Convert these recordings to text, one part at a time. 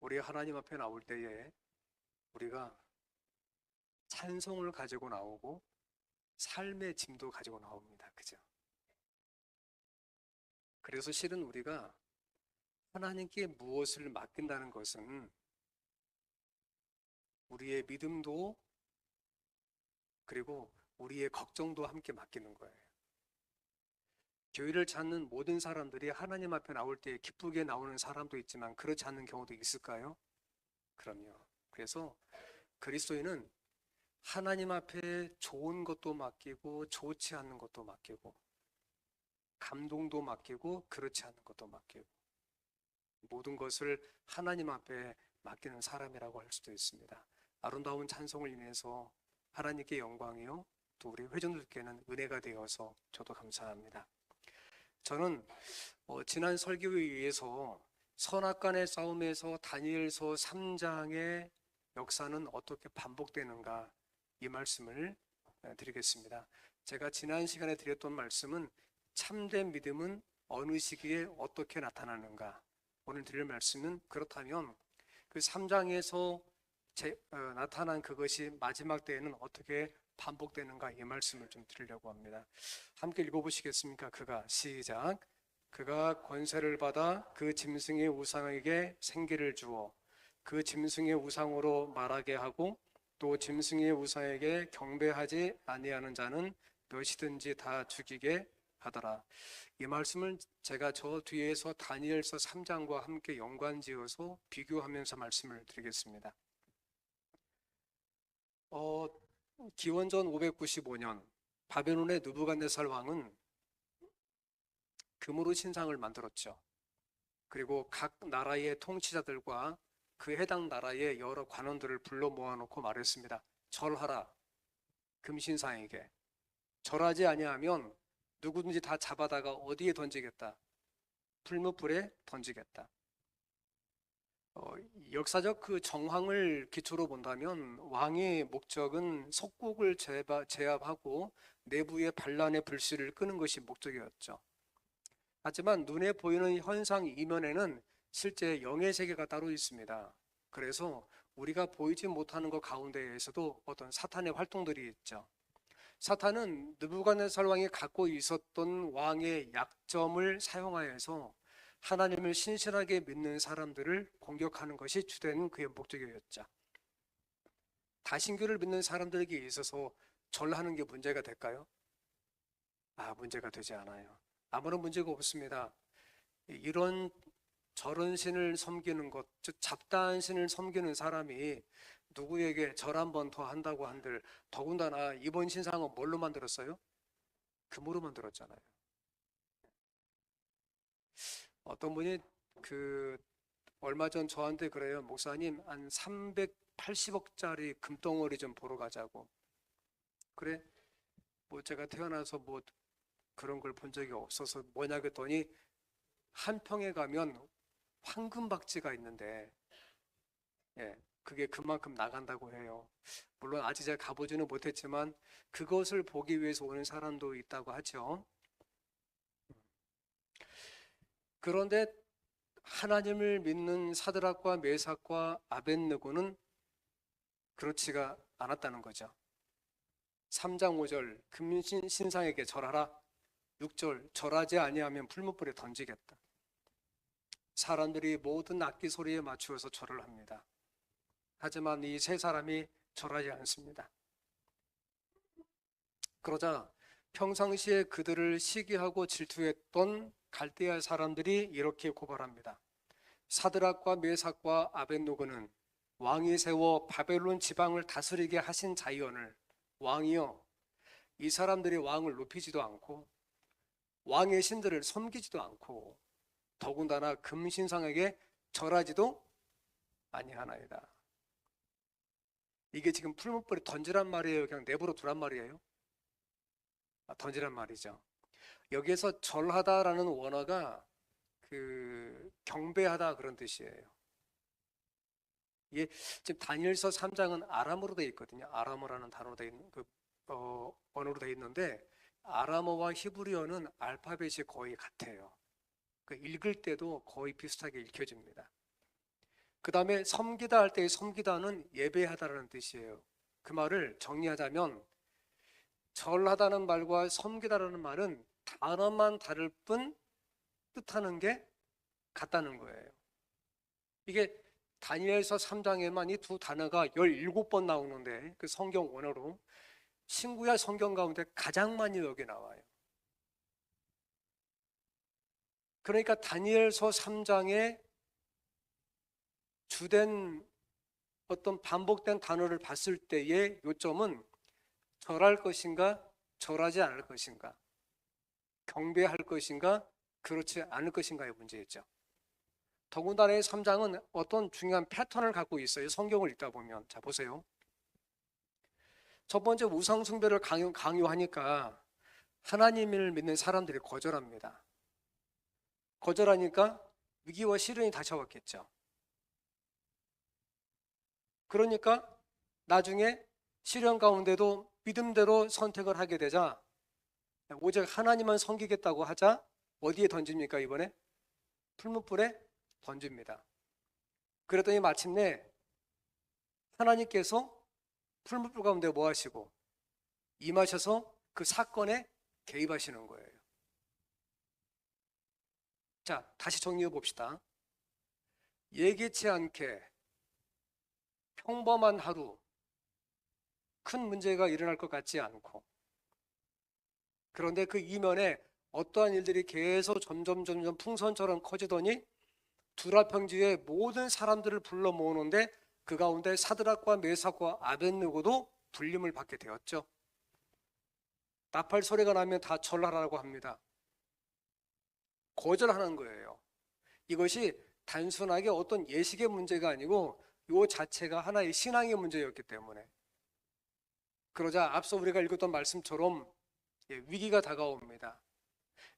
우리 하나님 앞에 나올 때에 우리가 찬송을 가지고 나오고 삶의 짐도 가지고 나옵니다. 그죠? 그래서 실은 우리가 하나님께 무엇을 맡긴다는 것은 우리의 믿음도 그리고 우리의 걱정도 함께 맡기는 거예요. 교회를 찾는 모든 사람들이 하나님 앞에 나올 때 기쁘게 나오는 사람도 있지만 그렇지 않는 경우도 있을까요? 그럼요. 그래서 그리스도인은 하나님 앞에 좋은 것도 맡기고 좋지 않는 것도 맡기고 감동도 맡기고 그렇지 않은 것도 맡기고 모든 것을 하나님 앞에 맡기는 사람이라고 할 수도 있습니다. 아름다운 찬송을 인해서 하나님께 영광이요 또 우리 회중들께는 은혜가 되어서 저도 감사합니다. 저는 지난 설교에 의해서 선악간의 싸움에서 다니엘서 3장의 역사는 어떻게 반복되는가 이 말씀을 드리겠습니다. 제가 지난 시간에 드렸던 말씀은 참된 믿음은 어느 시기에 어떻게 나타나는가. 오늘 드릴 말씀은 그렇다면 그 3장에서 나타난 그것이 마지막 때에는 어떻게 반복되는가 이 말씀을 좀 드리려고 합니다. 함께 읽어보시겠습니까? 시작. 그가 권세를 받아 그 짐승의 우상에게 생기를 주어 그 짐승의 우상으로 말하게 하고 또 짐승의 우상에게 경배하지 아니하는 자는 몇이든지 다 죽이게 하더라. 이 말씀을 제가 저 뒤에서 다니엘서 3장과 함께 연관지어서 비교하면서 말씀을 드리겠습니다. 기원전 595년 바벨론의 느부갓네살 왕은 금으로 신상을 만들었죠. 그리고 각 나라의 통치자들과 그 해당 나라의 여러 관원들을 불러 모아놓고 말했습니다. 절하라 금신상에게. 절하지 아니하면 누구든지 다 잡아다가 어디에 던지겠다? 풀무불에 던지겠다. 역사적 그 정황을 기초로 본다면 왕의 목적은 속국을 제압하고 내부의 반란의 불씨를 끄는 것이 목적이었죠. 하지만 눈에 보이는 현상 이면에는 실제 영의 세계가 따로 있습니다. 그래서 우리가 보이지 못하는 것 가운데에서도 어떤 사탄의 활동들이 있죠. 사탄은 느부갓네살 왕이 갖고 있었던 왕의 약점을 사용하여서 하나님을 신실하게 믿는 사람들을 공격하는 것이 주된 그의 목적이었죠. 다신교를 믿는 사람들에게 있어서 절하는 게 문제가 될까요? 문제가 되지 않아요. 아무런 문제가 없습니다. 이런 저런 신을 섬기는 것, 즉 잡다한 신을 섬기는 사람이 누구에게 절 한 번 더 한다고 한들 더군다나 이번 신상은 뭘로 만들었어요? 금으로 만들었잖아요. 어떤 분이 얼마 전 저한테 그래요. 목사님 한 380억짜리 금덩어리 좀 보러 가자고. 그래? 뭐 제가 태어나서 뭐 그런 걸 본 적이 없어서 뭐냐 그랬더니 한평에 가면 황금박쥐가 있는데 그게 그만큼 나간다고 해요. 물론 아직 제가 가보지는 못했지만 그것을 보기 위해서 오는 사람도 있다고 하죠. 그런데 하나님을 믿는 사드락과 메삭과 아벳느고는 그렇지가 않았다는 거죠. 3장 5절 금신상에게 절하라. 6절 절하지 아니하면 풀무불에 던지겠다. 사람들이 모든 악기 소리에 맞추어서 절을 합니다. 하지만 이 세 사람이 절하지 않습니다. 그러자 평상시에 그들을 시기하고 질투했던 갈대아 사람들이 이렇게 고발합니다. 사드락과 메삭과 아벳노고는 왕이 세워 바벨론 지방을 다스리게 하신 자연을 왕이여 이 사람들이 왕을 높이지도 않고 왕의 신들을 섬기지도 않고 더군다나 금신상에게 절하지도 아니하나이다. 이게 지금 풀무불에 던지란 말이에요? 그냥 내버려 두란 말이에요? 던지란 말이죠. 여기에서 절하다라는 원어가 경배하다 그런 뜻이에요. 이게 지금 다니엘서 3장은 아람어로 되어 있거든요. 아람어라는 단어로 되어 있는 언어로 되어 있는데 아람어와 히브리어는 알파벳이 거의 같아요. 읽을 때도 거의 비슷하게 읽혀집니다. 그 다음에 섬기다 할 때의 섬기다는 예배하다라는 뜻이에요. 그 말을 정리하자면 절하다는 말과 섬기다라는 말은 단어만 다를 뿐 뜻하는 게 같다는 거예요. 이게 다니엘서 3장에만 이 두 단어가 17번 나오는데 그 성경 원어로 신구약 성경 가운데 가장 많이 여기 나와요. 그러니까 다니엘서 3장에 주된 어떤 반복된 단어를 봤을 때의 요점은 절할 것인가 절하지 않을 것인가, 경배할 것인가 그렇지 않을 것인가의 문제였죠. 더군다나 이 3장은 어떤 중요한 패턴을 갖고 있어요. 성경을 읽다 보면. 자, 보세요. 첫 번째, 우상 숭배를 강요하니까 하나님을 믿는 사람들이 거절합니다. 거절하니까 위기와 시련이 닥쳐왔겠죠. 그러니까 나중에 시련 가운데도 믿음대로 선택을 하게 되자 오직 하나님만 섬기겠다고 하자 어디에 던집니까? 이번에 풀무불에 던집니다. 그랬더니 마침내 하나님께서 풀무불 가운데 뭐 하시고 임하셔서 그 사건에 개입하시는 거예요. 자, 다시 정리해 봅시다. 예기치 않게 평범한 하루, 큰 문제가 일어날 것 같지 않고, 그런데 그 이면에 어떠한 일들이 계속 점점 풍선처럼 커지더니 두라평지의 모든 사람들을 불러 모으는데 그 가운데 사드락과 메삭과 아벳느고도 불림을 받게 되었죠. 나팔 소리가 나면 다 절하라고 합니다. 거절하는 거예요. 이것이 단순하게 어떤 예식의 문제가 아니고 이 자체가 하나의 신앙의 문제였기 때문에. 그러자 앞서 우리가 읽었던 말씀처럼 위기가 다가옵니다.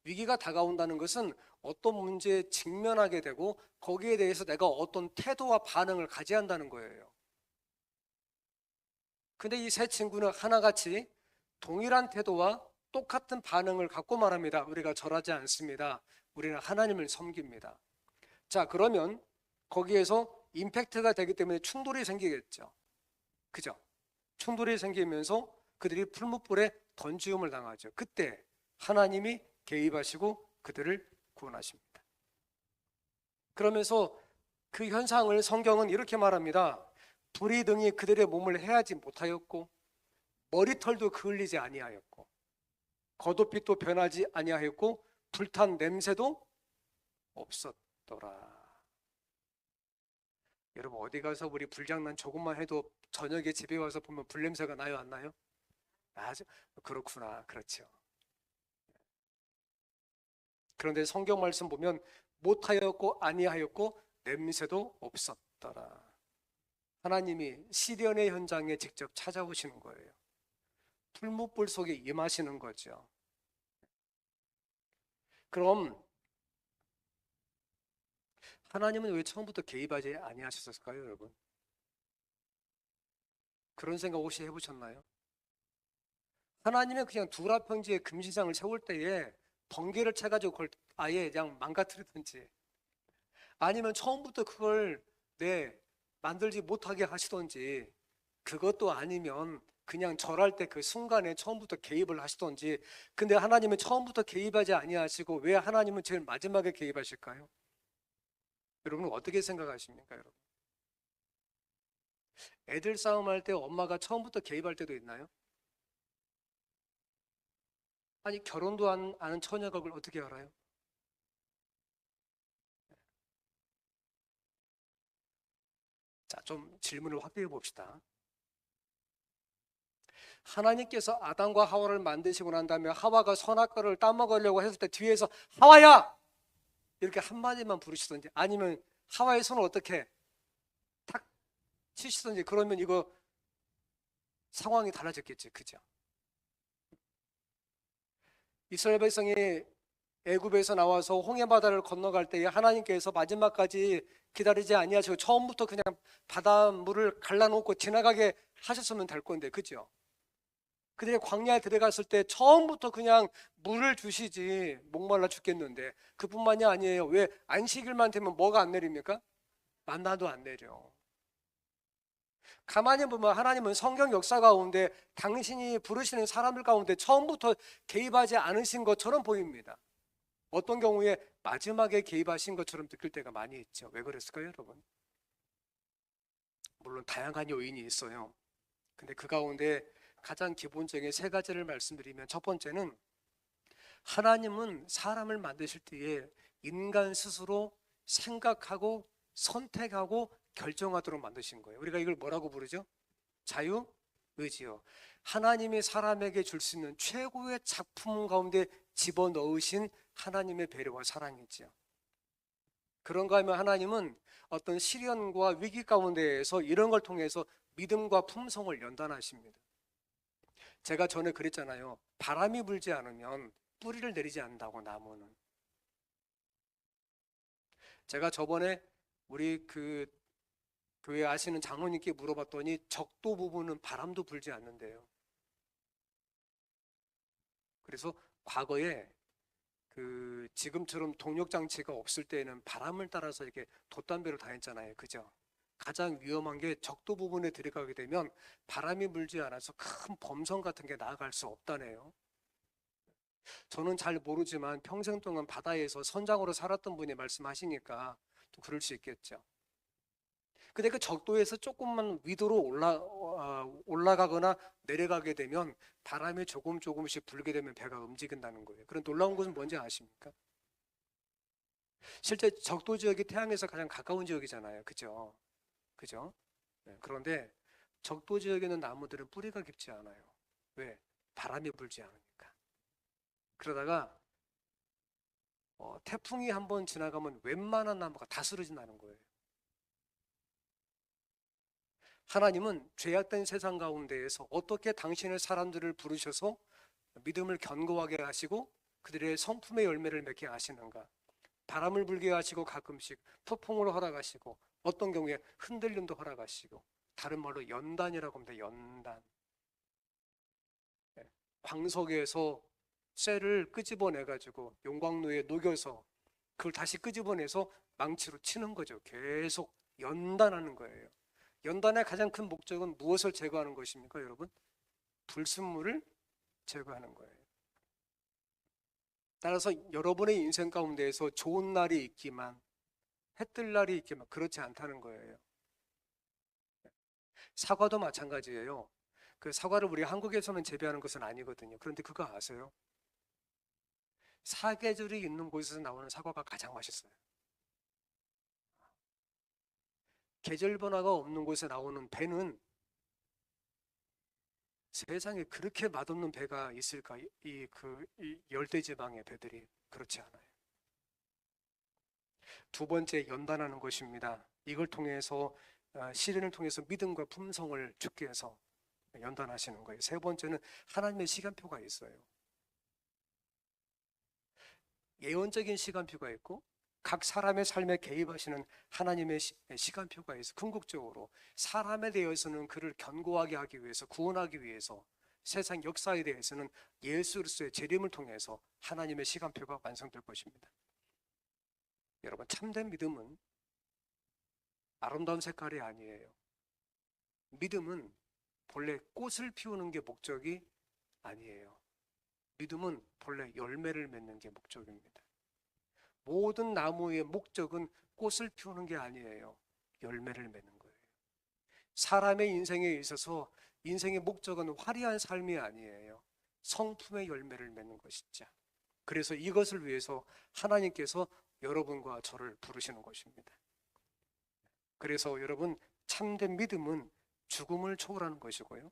위기가 다가온다는 것은 어떤 문제에 직면하게 되고 거기에 대해서 내가 어떤 태도와 반응을 가져야 한다는 거예요. 근데 이 세 친구는 하나같이 동일한 태도와 똑같은 반응을 갖고 말합니다. 우리가 절하지 않습니다. 우리는 하나님을 섬깁니다. 자, 그러면 거기에서 임팩트가 되기 때문에 충돌이 생기겠죠. 그죠? 충돌이 생기면서 그들이 풀무불에 던지움을 당하죠. 그때 하나님이 개입하시고 그들을 구원하십니다. 그러면서 그 현상을 성경은 이렇게 말합니다. 불이 등이 그들의 몸을 해하지 못하였고 머리털도 그을리지 아니하였고 겉옷빛도 변하지 아니하였고 불탄 냄새도 없었더라. 여러분 어디 가서 우리 불장난 조금만 해도 저녁에 집에 와서 보면 불냄새가 나요, 안 나요? 아주 그렇구나. 그렇죠. 그런데 성경 말씀 보면 못하였고 아니하였고 냄새도 없었더라. 하나님이 시련의 현장에 직접 찾아오시는 거예요. 풀무불 속에 임하시는 거죠. 그럼 하나님은 왜 처음부터 개입하지 아니하셨을까요, 여러분? 그런 생각 혹시 해보셨나요? 하나님은 그냥 두라평지에 금신상을 세울 때에 번개를 쳐가지고 그걸 아예 그냥 망가뜨리든지 아니면 처음부터 그걸 만들지 못하게 하시던지 그것도 아니면 그냥 절할 때 그 순간에 처음부터 개입을 하시던지. 근데 하나님은 처음부터 개입하지 아니하시고 왜 하나님은 제일 마지막에 개입하실까요? 여러분은 어떻게 생각하십니까, 여러분? 애들 싸움할 때 엄마가 처음부터 개입할 때도 있나요? 아니 결혼도 안 하는 처녀가 그걸 어떻게 알아요? 자, 좀 질문을 확대해 봅시다. 하나님께서 아담과 하와를 만드시고 난 다음에 하와가 선악과를 따먹으려고 했을 때 뒤에서 하와야! 이렇게 한마디만 부르시던지 아니면 하와의 손을 어떻게 탁 치시던지 그러면 이거 상황이 달라졌겠지. 그죠? 이스라엘 백성이 애굽에서 나와서 홍해바다를 건너갈 때에 하나님께서 마지막까지 기다리지 아니하시고 처음부터 그냥 바닷물을 갈라놓고 지나가게 하셨으면 될 건데, 그죠? 그들이 광야에 들어갔을 때 처음부터 그냥 물을 주시지 목말라 죽겠는데 그뿐만이 아니에요. 왜 안식일만 되면 뭐가 안 내립니까? 만나도 안 내려. 가만히 보면 하나님은 성경 역사 가운데 당신이 부르시는 사람들 가운데 처음부터 개입하지 않으신 것처럼 보입니다. 어떤 경우에 마지막에 개입하신 것처럼 느낄 때가 많이 있죠. 왜 그랬을까요, 여러분? 물론 다양한 요인이 있어요. 근데 그 가운데 가장 기본적인 세 가지를 말씀드리면, 첫 번째는 하나님은 사람을 만드실 때에 인간 스스로 생각하고 선택하고 결정하도록 만드신 거예요. 우리가 이걸 뭐라고 부르죠? 자유의지요. 하나님이 사람에게 줄 수 있는 최고의 작품 가운데 집어넣으신 하나님의 배려와 사랑이지요. 그런가 하면 하나님은 어떤 시련과 위기 가운데에서 이런 걸 통해서 믿음과 품성을 연단하십니다. 제가 전에 그랬잖아요. 바람이 불지 않으면 뿌리를 내리지 않는다고, 나무는. 제가 저번에 우리 그 교회 아시는 장로님께 물어봤더니 적도 부분은 바람도 불지 않는데요. 그래서 과거에 지금처럼 동력 장치가 없을 때에는 바람을 따라서 이렇게 돛담배로 다녔잖아요. 그죠? 가장 위험한 게 적도 부분에 들어가게 되면 바람이 불지 않아서 큰 범선 같은 게 나아갈 수 없다네요. 저는 잘 모르지만 평생 동안 바다에서 선장으로 살았던 분이 말씀하시니까 또 그럴 수 있겠죠. 근데 그 적도에서 조금만 위도로 올라가거나 내려가게 되면 바람이 조금씩 불게 되면 배가 움직인다는 거예요. 그런 놀라운 것은 뭔지 아십니까? 실제 적도 지역이 태양에서 가장 가까운 지역이잖아요. 그죠? 그죠? 네, 그런데 적도 지역에 있는 나무들은 뿌리가 깊지 않아요. 왜? 바람이 불지 않으니까. 그러다가 태풍이 한번 지나가면 웬만한 나무가 다 쓰러진다는 거예요. 하나님은 죄악된 세상 가운데에서 어떻게 당신의 사람들을 부르셔서 믿음을 견고하게 하시고 그들의 성품의 열매를 맺게 하시는가? 바람을 불게 하시고 가끔씩 폭풍을 허락하시고 어떤 경우에 흔들림도 허락하시고, 다른 말로 연단이라고 합니다. 연단. 예, 광석에서 쇠를 끄집어내가지고 용광로에 녹여서 그걸 다시 끄집어내서 망치로 치는 거죠. 계속 연단하는 거예요. 연단의 가장 큰 목적은 무엇을 제거하는 것입니까, 여러분? 불순물을 제거하는 거예요. 따라서 여러분의 인생 가운데에서 좋은 날이 있기만, 해뜰 날이 있기만, 그렇지 않다는 거예요. 사과도 마찬가지예요. 그 사과를 우리 한국에서는 재배하는 것은 아니거든요. 그런데 그거 아세요? 사계절이 있는 곳에서 나오는 사과가 가장 맛있어요. 계절 변화가 없는 곳에 나오는 배는, 세상에 그렇게 맛없는 배가 있을까? 이 열대지방의 배들이 그렇지 않아요. 두 번째, 연단하는 것입니다. 이걸 통해서 시련을 통해서 믿음과 품성을 주께서 연단하시는 거예요. 세 번째는 하나님의 시간표가 있어요. 예언적인 시간표가 있고 각 사람의 삶에 개입하시는 하나님의 시간표가 있어. 궁극적으로 사람에 대해서는 그를 견고하게 하기 위해서, 구원하기 위해서, 세상 역사에 대해서는 예수 그리스도의 재림을 통해서 하나님의 시간표가 완성될 것입니다. 여러분, 참된 믿음은 아름다운 색깔이 아니에요. 믿음은 본래 꽃을 피우는 게 목적이 아니에요. 믿음은 본래 열매를 맺는 게 목적입니다. 모든 나무의 목적은 꽃을 피우는 게 아니에요. 열매를 맺는 거예요. 사람의 인생에 있어서 인생의 목적은 화려한 삶이 아니에요. 성품의 열매를 맺는 것이죠. 그래서 이것을 위해서 하나님께서 여러분과 저를 부르시는 것입니다. 그래서 여러분, 참된 믿음은 죽음을 초월하는 것이고요.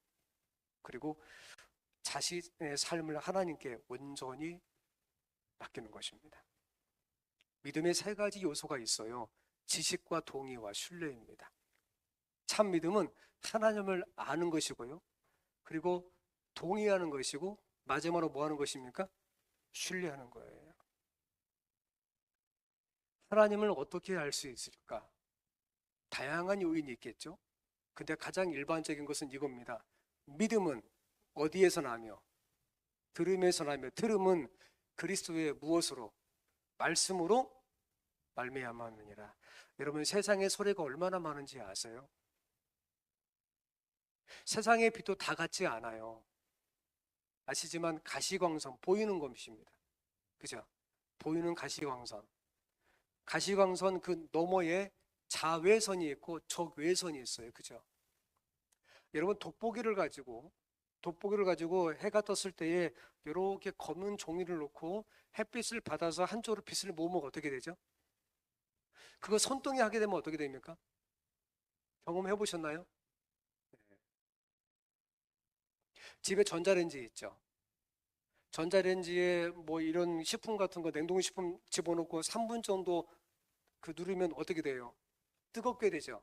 그리고 자신의 삶을 하나님께 온전히 맡기는 것입니다. 믿음의 세 가지 요소가 있어요. 지식과 동의와 신뢰입니다. 참 믿음은 하나님을 아는 것이고요. 그리고 동의하는 것이고, 마지막으로 뭐 하는 것입니까? 신뢰하는 거예요. 하나님을 어떻게 알 수 있을까? 다양한 요인이 있겠죠. 근데 가장 일반적인 것은 이겁니다. 믿음은 어디에서 나며? 들음에서 나며, 들음은 그리스도의 무엇으로? 말씀으로 말미암았느니라. 여러분, 세상에 소리가 얼마나 많은지 아세요? 세상의 빛도 다 같지 않아요. 아시지만 가시광선 보이는 것입니다. 그죠? 보이는 가시광선. 가시광선 그 너머에 자외선이 있고 적외선이 있어요. 그죠? 여러분, 돋보기를 가지고 해가 떴을 때에 이렇게 검은 종이를 놓고 햇빛을 받아서 한쪽으로 빛을 모으면 어떻게 되죠? 그거 손등에 하게 되면 어떻게 됩니까? 경험해 보셨나요? 집에 전자레인지 있죠. 전자레인지에 뭐 이런 식품 같은 거 냉동식품 집어넣고 3분 정도 그 누르면 어떻게 돼요? 뜨겁게 되죠.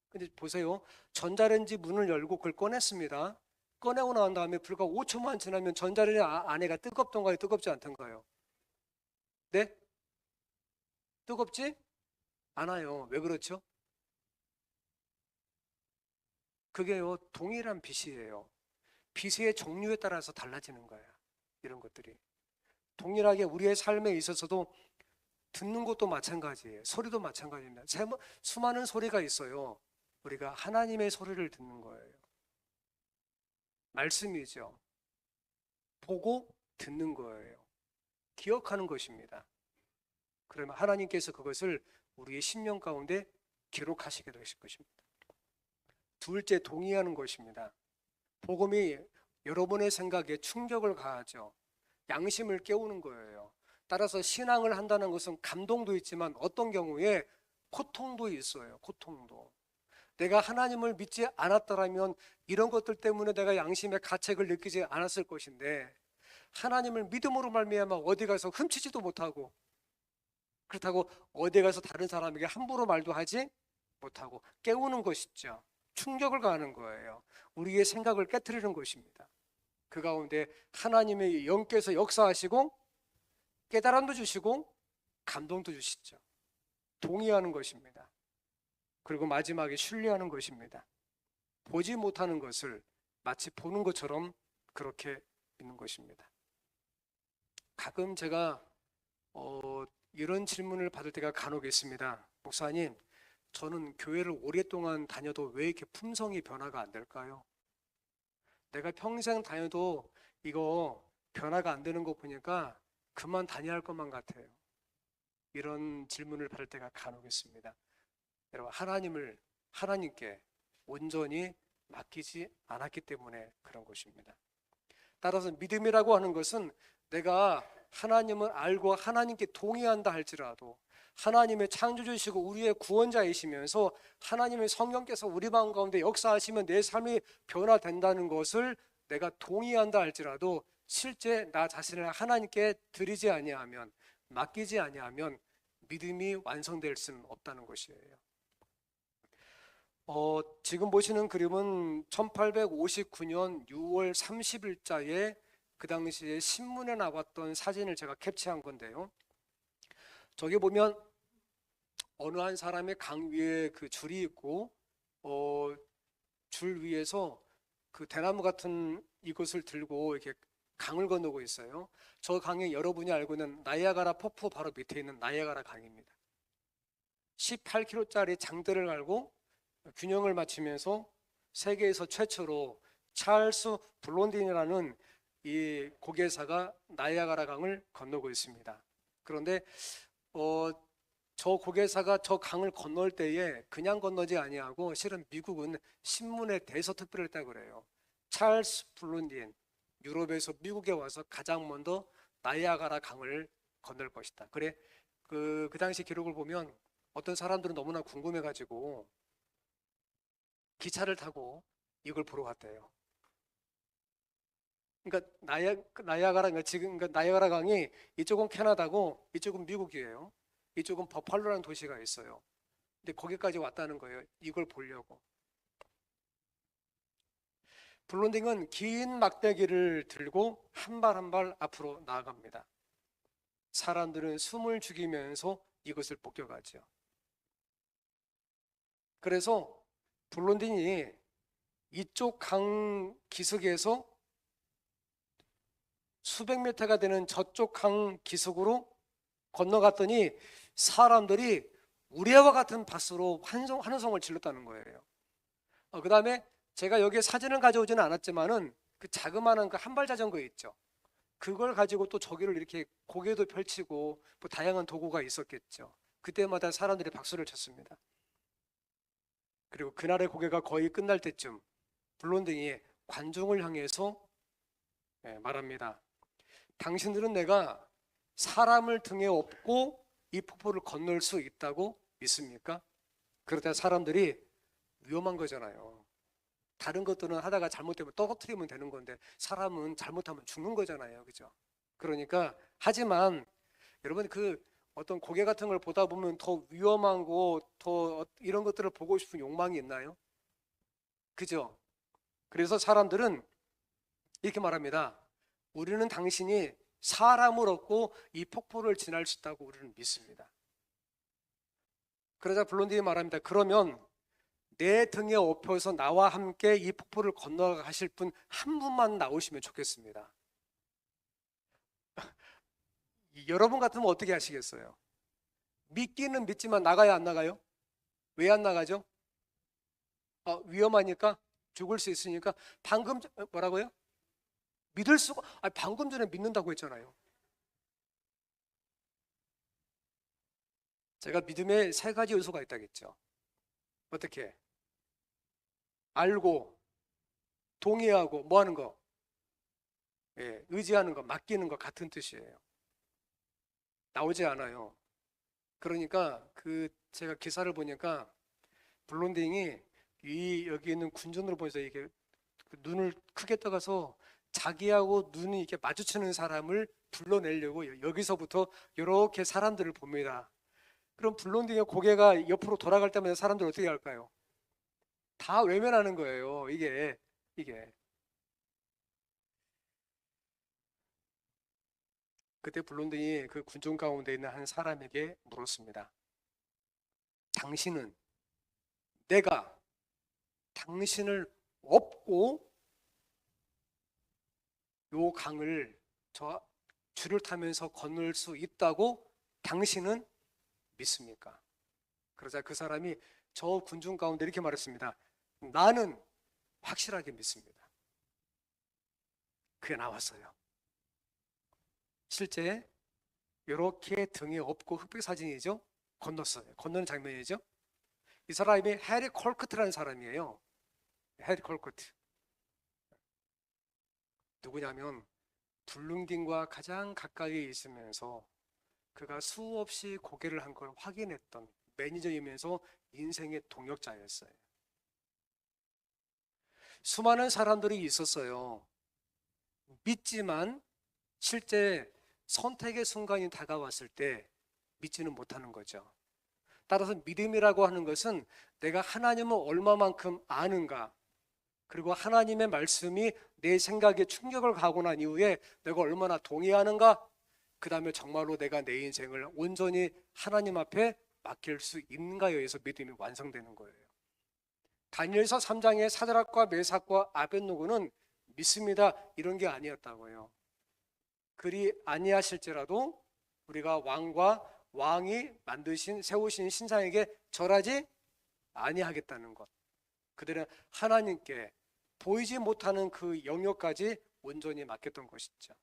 근데 보세요. 전자레인지 문을 열고 그걸 꺼냈습니다. 꺼내고 나온 다음에 불과 5초만 지나면 전자레인지 안에가 뜨겁던가요? 뜨겁지 않던가요? 네? 뜨겁지 않아요. 왜 그렇죠? 그게요, 동일한 빛이에요. 빛의 종류에 따라서 달라지는 거야. 이런 것들이. 동일하게 우리의 삶에 있어서도 듣는 것도 마찬가지예요. 소리도 마찬가지입니다. 수많은 소리가 있어요. 우리가 하나님의 소리를 듣는 거예요. 말씀이죠. 보고 듣는 거예요. 기억하는 것입니다. 그러면 하나님께서 그것을 우리의 심령 가운데 기록하시게 되실 것입니다. 둘째, 동의하는 것입니다. 복음이 여러분의 생각에 충격을 가하죠. 양심을 깨우는 거예요. 따라서 신앙을 한다는 것은 감동도 있지만 어떤 경우에 고통도 있어요. 고통도. 내가 하나님을 믿지 않았더라면 이런 것들 때문에 내가 양심의 가책을 느끼지 않았을 것인데, 하나님을 믿음으로 말미암아 어디 가서 훔치지도 못하고, 그렇다고 어디 가서 다른 사람에게 함부로 말도 하지 못하고 깨우는 것이죠. 충격을 가하는 거예요. 우리의 생각을 깨트리는 것입니다. 그 가운데 하나님의 영께서 역사하시고 깨달음도 주시고 감동도 주시죠. 동의하는 것입니다. 그리고 마지막에 신뢰하는 것입니다. 보지 못하는 것을 마치 보는 것처럼 그렇게 믿는 것입니다. 가끔 제가 이런 질문을 받을 때가 간혹 있습니다. 목사님, 저는 교회를 오랫동안 다녀도 왜 이렇게 품성이 변화가 안 될까요? 내가 평생 다녀도 이거 변화가 안 되는 거 보니까 그만 다녀야 할 것만 같아요. 이런 질문을 받을 때가 간혹 있습니다. 여러분, 하나님께 온전히 맡기지 않았기 때문에 그런 것입니다. 따라서 믿음이라고 하는 것은 내가 하나님을 알고 하나님께 동의한다 할지라도 하나님의 창조주시고 우리의 구원자이시면서 하나님의 성령께서 우리 마음 가운데 역사하시면 내 삶이 변화된다는 것을 내가 동의한다 할지라도 실제 나 자신을 하나님께 드리지 아니하면, 맡기지 아니하면 믿음이 완성될 수는 없다는 것이에요. 지금 보시는 그림은 1859년 6월 30일자에 그 당시에 신문에 나왔던 사진을 제가 캡처한 건데요. 저기 보면 어느 한 사람의 강 위에 그 줄이 있고 줄 위에서 그 대나무 같은 이것을 들고 이렇게 강을 건너고 있어요. 저 강이 여러분이 알고 있는 나이아가라 폭포 바로 밑에 있는 나이아가라 강입니다. 18km짜리 장대를 갈고 균형을 맞추면서 세계에서 최초로 찰스 블론딘이라는 이 고개사가 나이아가라 강을 건너고 있습니다. 그런데 저 고개사가 저 강을 건널 때에 그냥 건너지 아니하고 실은 미국은 신문에 대서특필을 했다고 그래요. 찰스 블론딘, 유럽에서 미국에 와서 가장 먼저 나이아가라 강을 건널 것이다. 그래, 그 당시 기록을 보면 어떤 사람들은 너무나 궁금해가지고 기차를 타고 이걸 보러 갔대요. 그러니까 나이아가라 강이 이쪽은 캐나다고 이쪽은 미국이에요. 이쪽은 버팔로라는 도시가 있어요. 근데 거기까지 왔다는 거예요. 이걸 보려고. 블론딩은 긴 막대기를 들고 한 발 한 발 앞으로 나아갑니다. 사람들은 숨을 죽이면서 이것을 목격하죠. 그래서 블론딘이 이쪽 강 기슭에서 수백 미터가 되는 저쪽 강 기슭으로 건너갔더니 사람들이 우레와 같은 박수로 환호성을 질렀다는 거예요. 그 다음에 제가 여기에 사진을 가져오지는 않았지만은 그 자그마한 그 한발 자전거 있죠. 그걸 가지고 또 저기를 이렇게 고개도 펼치고 뭐 다양한 도구가 있었겠죠. 그때마다 사람들이 박수를 쳤습니다. 그리고 그날의 고개가 거의 끝날 때쯤 블론딩이 관중을 향해서 말합니다. 당신들은 내가 사람을 등에 업고 이 폭포를 건널 수 있다고 믿습니까? 그러다 사람들이 위험한 거잖아요. 다른 것들은 하다가 잘못되면 떨어뜨리면 되는 건데 사람은 잘못하면 죽는 거잖아요. 그죠? 그러니까 하지만 여러분 그 어떤 고개 같은 걸 보다 보면 더 위험하고 더 이런 것들을 보고 싶은 욕망이 있나요? 그죠? 그래서 사람들은 이렇게 말합니다. 우리는 당신이 사람을 얻고 이 폭포를 지날 수 있다고 우리는 믿습니다. 그러자 블론디가 말합니다. 그러면 내 등에 업혀서 나와 함께 이 폭포를 건너가실 분 한 분만 나오시면 좋겠습니다. 여러분 같으면 어떻게 하시겠어요? 믿기는 믿지만 나가야 안 나가요? 왜 안 나가죠? 위험하니까? 죽을 수 있으니까? 방금 뭐라고요? 믿을 수가 방금 전에 믿는다고 했잖아요. 제가 믿음에 세 가지 요소가 있다겠죠. 어떻게? 알고 동의하고 뭐 하는 거? 의지하는 거, 맡기는 거 같은 뜻이에요. 나오지 않아요. 그러니까 그 제가 기사를 보니까 블론딩이 여기 있는 군전으로 보면서 이게 눈을 크게 떠가서 자기하고 눈이 이렇게 마주치는 사람을 불러내려고 여기서부터 이렇게 사람들을 봅니다. 그럼 블론딩의 고개가 옆으로 돌아갈 때마다 사람들 어떻게 할까요? 다 외면하는 거예요. 이게 그때 블론딩이 그 군중 가운데 있는 한 사람에게 물었습니다. 당신은 내가 당신을 업고 요 강을 저 줄을 타면서 건널 수 있다고 당신은 믿습니까? 그러자 그 사람이 저 군중 가운데 이렇게 말했습니다. 나는 확실하게 믿습니다. 그게 나왔어요. 실제 이렇게 등에 업고 흑백 사진이죠. 건넜어요. 건너는 장면이죠. 이 사람이 해리 콜커트라는 사람이에요. 해리 콜커트 누구냐면 블룬딩과 가장 가까이 있으면서 그가 수없이 고개를 한 걸 확인했던 매니저이면서 인생의 동역자였어요. 수많은 사람들이 있었어요. 믿지만 실제 선택의 순간이 다가왔을 때 믿지는 못하는 거죠. 따라서 믿음이라고 하는 것은 내가 하나님을 얼마만큼 아는가, 그리고 하나님의 말씀이 내 생각에 충격을 가고 난 이후에 내가 얼마나 동의하는가, 그 다음에 정말로 내가 내 인생을 온전히 하나님 앞에 맡길 수 있는가에 의해서 믿음이 완성되는 거예요. 다니엘서 3장의 사드락과 메삭과 아벳노고는 믿습니다 이런 게 아니었다고요. 그리 아니하실지라도 우리가 왕이 세우신 신상에게 절하지 아니하겠다는 것, 그들은 하나님께 보이지 못하는 그 영역까지 온전히 맡겼던 것이죠.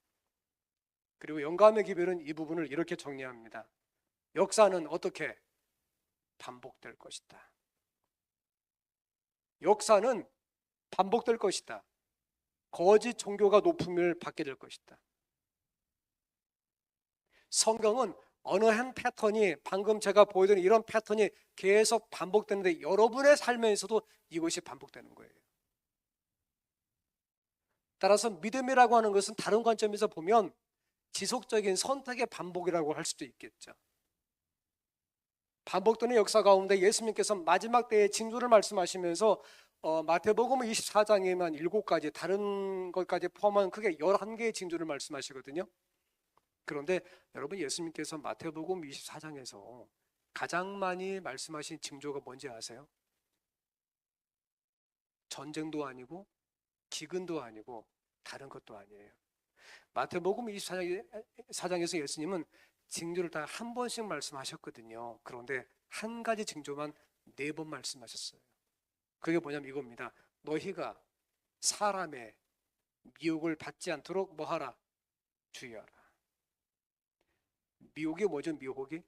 그리고 영감의 기별은 이 부분을 이렇게 정리합니다. 역사는 어떻게 반복될 것이다. 역사는 반복될 것이다. 거짓 종교가 높음을 받게 될 것이다. 성경은 어느 한 패턴이, 방금 제가 보여드린 이런 패턴이 계속 반복되는데 여러분의 삶에서도 이것이 반복되는 거예요. 따라서 믿음이라고 하는 것은 다른 관점에서 보면 지속적인 선택의 반복이라고 할 수도 있겠죠. 반복되는 역사 가운데 예수님께서 마지막 때의 징조를 말씀하시면서 마태복음 24장에만 7가지, 다른 것까지 포함한 크게 11개의 징조를 말씀하시거든요. 그런데 여러분, 예수님께서 마태복음 24장에서 가장 많이 말씀하신 징조가 뭔지 아세요? 전쟁도 아니고 기근도 아니고 다른 것도 아니에요. 마태복음 24장에서 예수님은 징조를 다 한 번씩 말씀하셨거든요. 그런데 한 가지 징조만 4번 말씀하셨어요. 그게 뭐냐면 이겁니다. 너희가 사람의 미혹을 받지 않도록 뭐하라? 주의하라. 미혹이 뭐죠? 미혹이?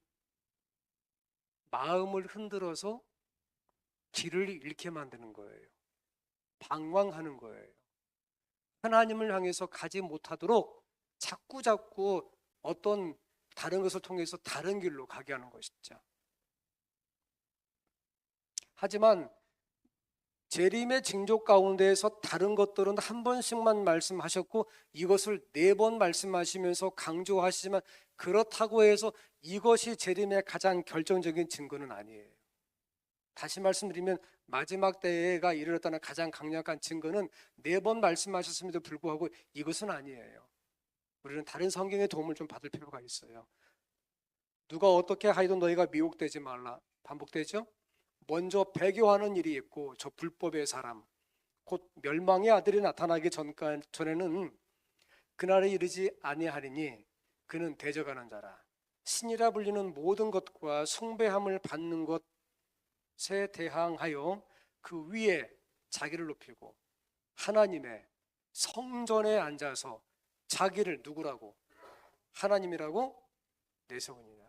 마음을 흔들어서 길을 잃게 만드는 거예요. 방황하는 거예요. 하나님을 향해서 가지 못하도록 자꾸 어떤 다른 것을 통해서 다른 길로 가게 하는 것이죠. 하지만 재림의 징조 가운데에서 다른 것들은 한 번씩만 말씀하셨고 이것을 4번 말씀하시면서 강조하시지만 그렇다고 해서 이것이 재림의 가장 결정적인 증거는 아니에요. 다시 말씀드리면 마지막 때가 이르렀다는 가장 강력한 증거는 4번 말씀하셨음에도 불구하고 이것은 아니에요. 우리는 다른 성경의 도움을 좀 받을 필요가 있어요. 누가 어떻게 하여도 너희가 미혹되지 말라. 반복되죠? 먼저 배교하는 일이 있고 저 불법의 사람 곧 멸망의 아들이 나타나기 전에는 그날에 이르지 아니하리니 그는 대적하는 자라. 신이라 불리는 모든 것과 숭배함을 받는 것에 대항하여 그 위에 자기를 높이고 하나님의 성전에 앉아서 자기를 누구라고? 하나님이라고 내세우니라.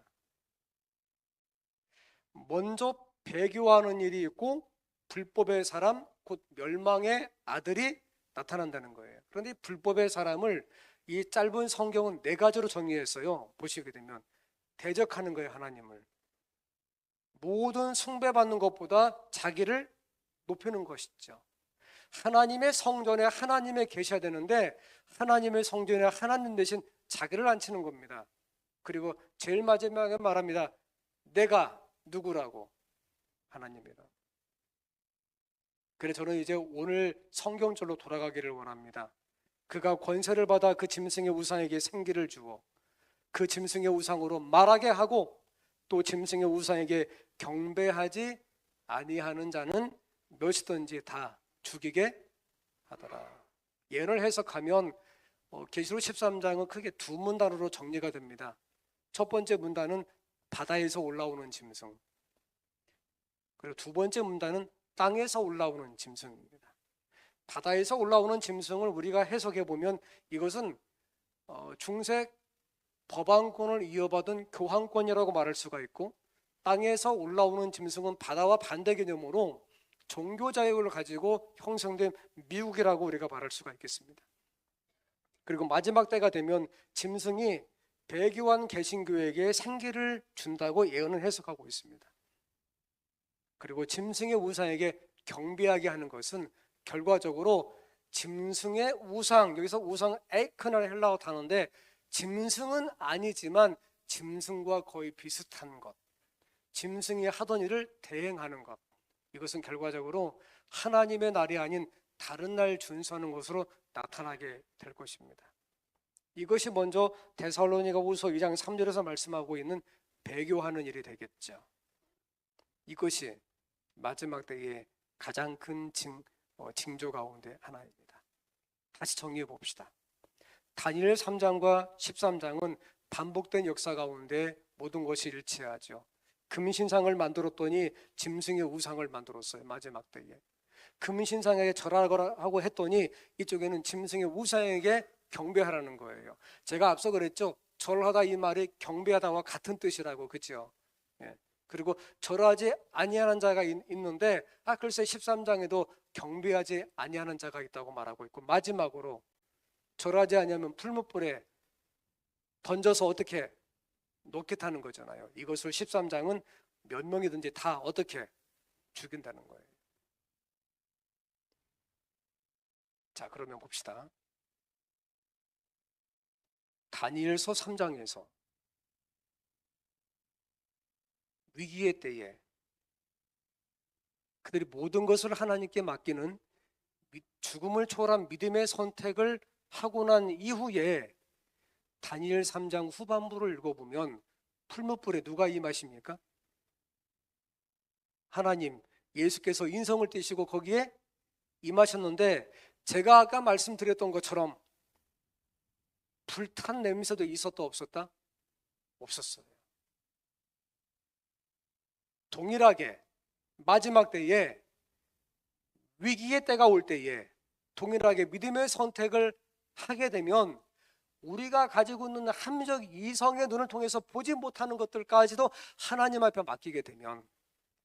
먼저 배교하는 일이 있고 불법의 사람 곧 멸망의 아들이 나타난다는 거예요. 그런데 불법의 사람을 이 짧은 성경은 4가지로 정의했어요. 보시게 되면 대적하는 거예요. 하나님을 모든 숭배받는 것보다 자기를 높이는 것이죠. 하나님의 성전에 하나님의 계셔야 되는데 하나님의 성전에 하나님 대신 자기를 앉히는 겁니다. 그리고 제일 마지막에 말합니다. 내가 누구라고? 하나님이라. 그래서 저는 이제 오늘 성경절로 돌아가기를 원합니다. 그가 권세를 받아 그 짐승의 우상에게 생기를 주어 그 짐승의 우상으로 말하게 하고 또 짐승의 우상에게 경배하지 아니하는 자는 몇이든지 다 죽이게 하더라. 예언을 해석하면 계시록 13장은 크게 2문단으로 정리가 됩니다. 첫 번째 문단은 바다에서 올라오는 짐승, 그리고 2번째 문단은 땅에서 올라오는 짐승입니다. 바다에서 올라오는 짐승을 우리가 해석해 보면 이것은 중세 법안권을 이어받은 교황권이라고 말할 수가 있고, 땅에서 올라오는 짐승은 바다와 반대 개념으로 종교 자유를 가지고 형성된 미국이라고 우리가 말할 수가 있겠습니다. 그리고 마지막 때가 되면 짐승이 배교한 개신교에게 생기를 준다고 예언을 해석하고 있습니다. 그리고 짐승의 우상에게 경배하게 하는 것은 결과적으로 짐승의 우상, 여기서 우상 에이크나는 헬라어 단어인데 짐승은 아니지만 짐승과 거의 비슷한 것, 짐승이 하던 일을 대행하는 것, 이것은 결과적으로 하나님의 날이 아닌 다른 날 준수하는 것으로 나타나게 될 것입니다. 이것이 먼저 데살로니가후서 2장 3절에서 말씀하고 있는 배교하는 일이 되겠죠. 이것이 마지막 때의 가장 큰 징조 가운데 하나입니다. 다시 정리해 봅시다. 다니엘 3장과 13장은 반복된 역사 가운데 모든 것이 일치하죠. 금신상을 만들었더니 짐승의 우상을 만들었어요. 마지막 때에 금신상에게 절하라고 했더니 이쪽에는 짐승의 우상에게 경배하라는 거예요. 제가 앞서 그랬죠. 절하다 이 말이 경배하다와 같은 뜻이라고, 그렇죠? 예. 그리고 절하지 아니하는 자가 있는데 글쎄 13장에도 경배하지 아니하는 자가 있다고 말하고 있고, 마지막으로 절하지 아니하면 풀무불에 던져서 어떻게 놓겠다는 거잖아요. 이것을 13장은 몇 명이든지 다 어떻게 죽인다는 거예요. 자, 그러면 봅시다. 다니엘서 3장에서 위기의 때에 그들이 모든 것을 하나님께 맡기는 죽음을 초월한 믿음의 선택을 하고 난 이후에 다니엘 3장 후반부를 읽어보면 풀무불에 누가 임하십니까? 하나님, 예수께서 인성을 띠시고 거기에 임하셨는데, 제가 아까 말씀드렸던 것처럼 불탄 냄새도 있었다 없었다? 없었어요. 동일하게 마지막 때에, 위기의 때가 올 때에 동일하게 믿음의 선택을 하게 되면 우리가 가지고 있는 합리적 이성의 눈을 통해서 보지 못하는 것들까지도 하나님 앞에 맡기게 되면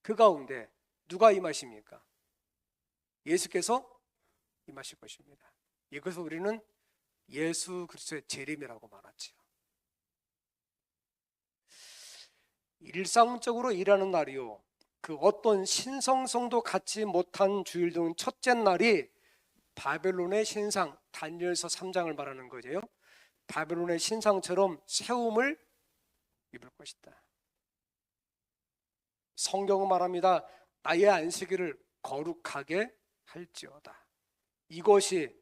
그 가운데 누가 임하십니까? 예수께서 임하실 것입니다. 이것을 우리는 예수 그리스도의 재림이라고 말하지요. 일상적으로 일하는 날이요, 그 어떤 신성성도 갖지 못한 주일 중 첫째 날이 바벨론의 신상, 다니엘서 3장을 말하는 거죠. 바벨론의 신상처럼 세움을 입을 것이다. 성경은 말합니다. 나의 안식일을 거룩하게 할지어다. 이것이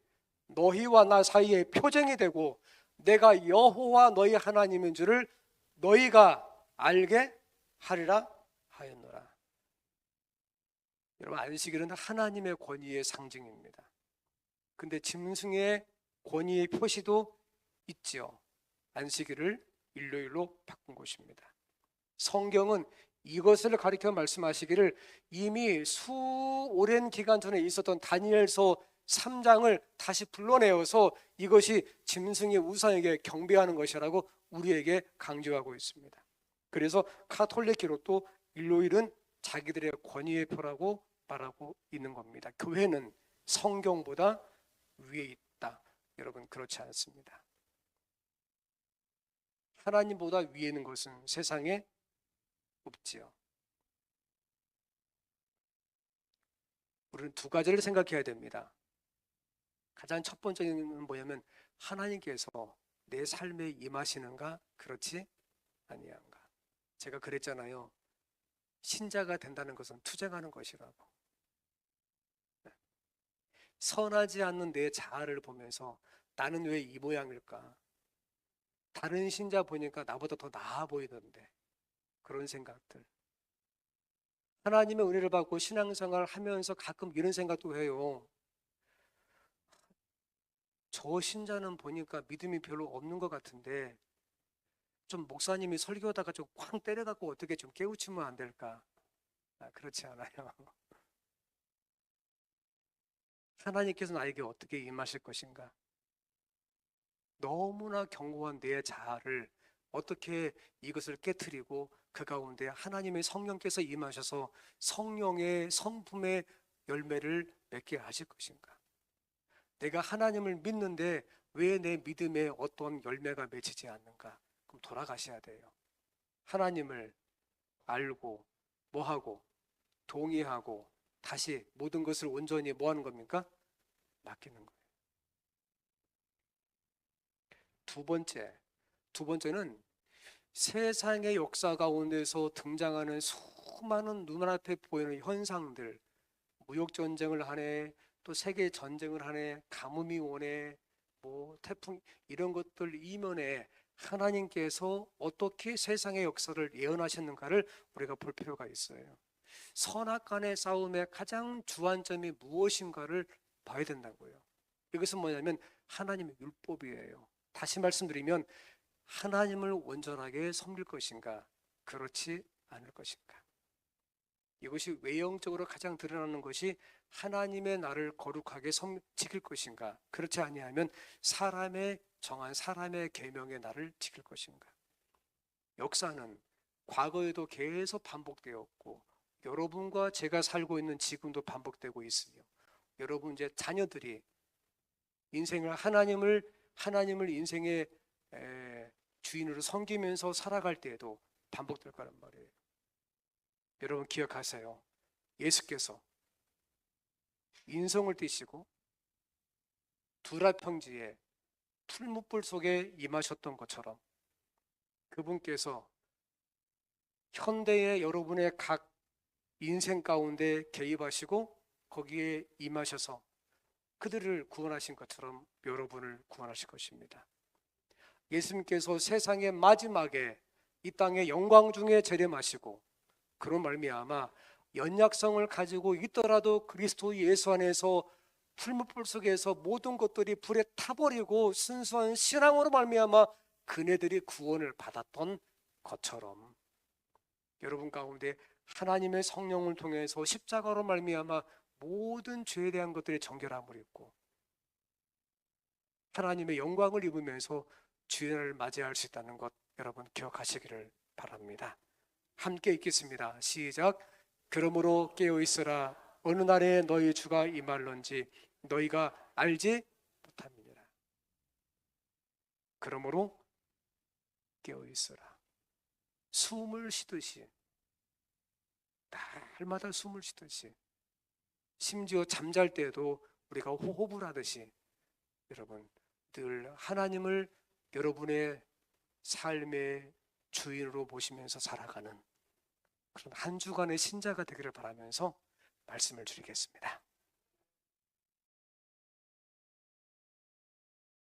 너희와 나 사이의 표징이 되고 내가 여호와 너희 하나님인 줄을 너희가 알게 하리라 하였노라. 여러분, 안식일은 하나님의 권위의 상징입니다. 근데 짐승의 권위의 표시도 있지요. 안식일을 일요일로 바꾼 것입니다. 성경은 이것을 가리켜 말씀하시기를 이미 오랜 기간 전에 있었던 다니엘서 3장을 다시 불러내어서 이것이 짐승의 우상에게 경배하는 것이라고 우리에게 강조하고 있습니다. 그래서 카톨릭 기록도 일요일은 자기들의 권위의 표라고 말하고 있는 겁니다. 교회는 성경보다 위에 있다. 여러분, 그렇지 않습니다. 하나님보다 위에 있는 것은 세상에 없지요. 우리는 두 가지를 생각해야 됩니다. 가장 첫 번째는 뭐냐면 하나님께서 내 삶에 임하시는가 그렇지 아니한가. 제가 그랬잖아요. 신자가 된다는 것은 투쟁하는 것이라고. 선하지 않는 내 자아를 보면서 나는 왜 이 모양일까? 다른 신자 보니까 나보다 더 나아 보이던데. 그런 생각들. 하나님의 은혜를 받고 신앙생활을 하면서 가끔 이런 생각도 해요. 저 신자는 보니까 믿음이 별로 없는 것 같은데 좀 목사님이 설교하다가 좀 쾅 때려갖고 어떻게 좀 깨우치면 안 될까? 그렇지 않아요. 하나님께서 나에게 어떻게 임하실 것인가? 너무나 견고한 내 자아를 어떻게 이것을 깨트리고 그 가운데 하나님의 성령께서 임하셔서 성령의 성품의 열매를 맺게 하실 것인가? 내가 하나님을 믿는데 왜 내 믿음에 어떤 열매가 맺히지 않는가? 그럼 돌아가셔야 돼요. 하나님을 알고 뭐하고 동의하고 다시 모든 것을 온전히 뭐 하는 겁니까? 맡기는 거예요. 두 번째는 세상의 역사 가운데서 등장하는 수많은 눈앞에 보이는 현상들, 무역전쟁을 하네, 또 세계전쟁을 하네, 가뭄이 오네, 뭐 태풍, 이런 것들 이면에 하나님께서 어떻게 세상의 역사를 예언하셨는가를 우리가 볼 필요가 있어요. 선악간의 싸움의 가장 주안점이 무엇인가를 봐야 된다고요. 이것은 뭐냐면 하나님의 율법이에요. 다시 말씀드리면 하나님을 온전하게 섬길 것인가, 그렇지 않을 것인가. 이것이 외형적으로 가장 드러나는 것이 하나님의 나를 거룩하게 지킬 것인가, 그렇지 아니하면 사람의 정한 사람의 계명의 나를 지킬 것인가. 역사는 과거에도 계속 반복되었고 여러분과 제가 살고 있는 지금도 반복되고 있으며 여러분 이제 자녀들이 인생을 하나님을 인생의 주인으로 섬기면서 살아갈 때에도 반복될 거란 말이에요. 여러분 기억하세요. 예수께서 인성을 띠시고 두라 평지에 풀무불 속에 임하셨던 것처럼 그분께서 현대의 여러분의 각 인생 가운데 개입하시고 거기에 임하셔서 그들을 구원하신 것처럼 여러분을 구원하실 것입니다. 예수님께서 세상의 마지막에 이 땅의 영광 중에 재림하시고 그런 말미암아 연약성을 가지고 있더라도 그리스도 예수 안에서 풀무불 속에서 모든 것들이 불에 타버리고 순수한 신앙으로 말미암아 그네들이 구원을 받았던 것처럼 여러분 가운데 하나님의 성령을 통해서 십자가로 말미암아 모든 죄에 대한 것들의 정결함을 입고 하나님의 영광을 입으면서 주일을 맞이할 수 있다는 것 여러분 기억하시기를 바랍니다. 함께 읽겠습니다. 시작. 그러므로 깨어 있으라. 어느 날에 너희 주가 임할런지 너희가 알지 못함이니라. 그러므로 깨어 있으라. 숨을 쉬듯이, 날마다 숨을 쉬듯이, 심지어 잠잘 때도 우리가 호흡을 하듯이 여러분 늘 하나님을 여러분의 삶의 주인으로 보시면서 살아가는 그런 한 주간의 신자가 되기를 바라면서 말씀을 드리겠습니다.